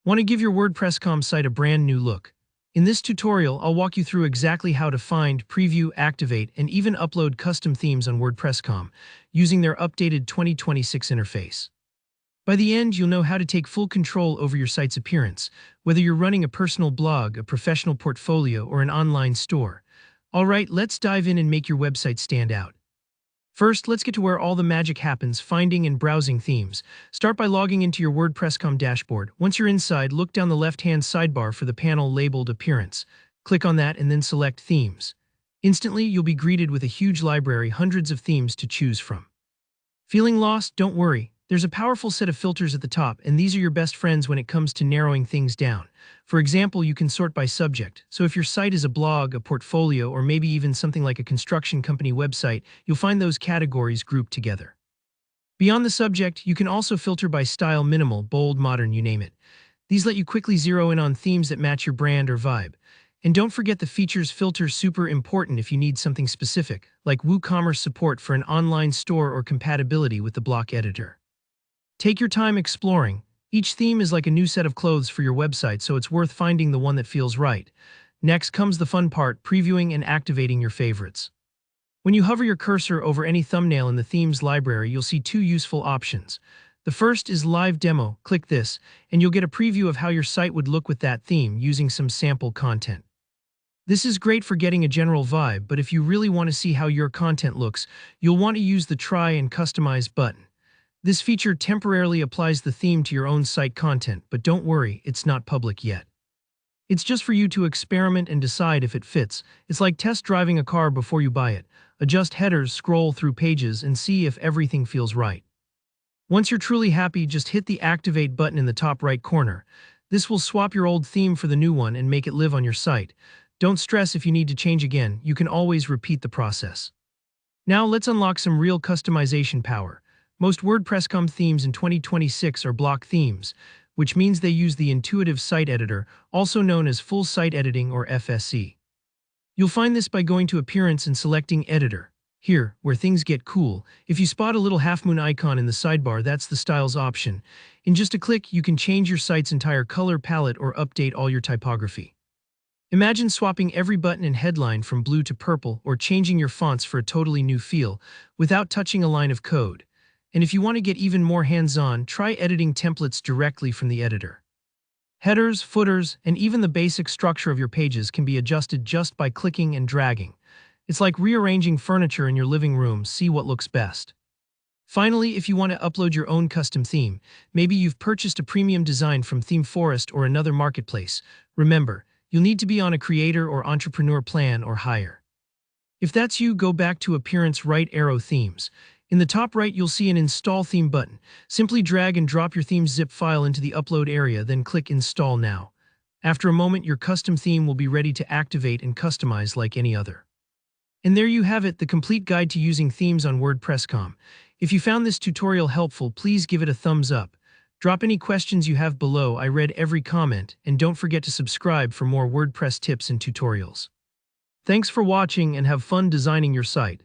Want to give your WordPress.com site a brand new look? In this tutorial, I'll walk you through exactly how to find, preview, activate, and even upload custom themes on WordPress.com using their updated 2026 interface. By the end, you'll know how to take full control over your site's appearance, whether you're running a personal blog, a professional portfolio, or an online store. Alright, let's dive in and make your website stand out. First, let's get to where all the magic happens, finding and browsing themes. Start by logging into your WordPress.com dashboard. Once you're inside, look down the left-hand sidebar for the panel labeled Appearance. Click on that and then select Themes. Instantly, you'll be greeted with a huge library, hundreds of themes to choose from. Feeling lost? Don't worry. There's a powerful set of filters at the top, and these are your best friends when it comes to narrowing things down. For example, you can sort by subject. So if your site is a blog, a portfolio, or maybe even something like a construction company website, you'll find those categories grouped together. Beyond the subject, you can also filter by style: minimal, bold, modern, you name it. These let you quickly zero in on themes that match your brand or vibe. And don't forget the features filter, super important if you need something specific, like WooCommerce support for an online store or compatibility with the block editor. Take your time exploring. Each theme is like a new set of clothes for your website, so it's worth finding the one that feels right. Next comes the fun part, previewing and activating your favorites. When you hover your cursor over any thumbnail in the themes library, you'll see two useful options. The first is Live Demo. Click this, and you'll get a preview of how your site would look with that theme using some sample content. This is great for getting a general vibe, but if you really want to see how your content looks, you'll want to use the Try and Customize button. This feature temporarily applies the theme to your own site content, but don't worry, it's not public yet. It's just for you to experiment and decide if it fits. It's like test driving a car before you buy it. Adjust headers, scroll through pages, and see if everything feels right. Once you're truly happy, just hit the Activate button in the top right corner. This will swap your old theme for the new one and make it live on your site. Don't stress if you need to change again, you can always repeat the process. Now let's unlock some real customization power. Most WordPress.com themes in 2026 are block themes, which means they use the intuitive site editor, also known as full site editing or FSE. You'll find this by going to Appearance and selecting Editor. Here, where things get cool, if you spot a little half-moon icon in the sidebar, that's the Styles option. In just a click, you can change your site's entire color palette or update all your typography. Imagine swapping every button and headline from blue to purple, or changing your fonts for a totally new feel without touching a line of code. And if you want to get even more hands-on, try editing templates directly from the editor. Headers, footers, and even the basic structure of your pages can be adjusted just by clicking and dragging. It's like rearranging furniture in your living room, see what looks best. Finally, if you want to upload your own custom theme, maybe you've purchased a premium design from ThemeForest or another marketplace, remember, you'll need to be on a creator or entrepreneur plan or higher. If that's you, go back to Appearance, right arrow Themes. In the top right, you'll see an Install Theme button. Simply drag and drop your theme's zip file into the upload area, then click Install Now. After a moment, your custom theme will be ready to activate and customize like any other. And there you have it, the complete guide to using themes on WordPress.com. If you found this tutorial helpful, please give it a thumbs up. Drop any questions you have below, I read every comment, and don't forget to subscribe for more WordPress tips and tutorials. Thanks for watching and have fun designing your site.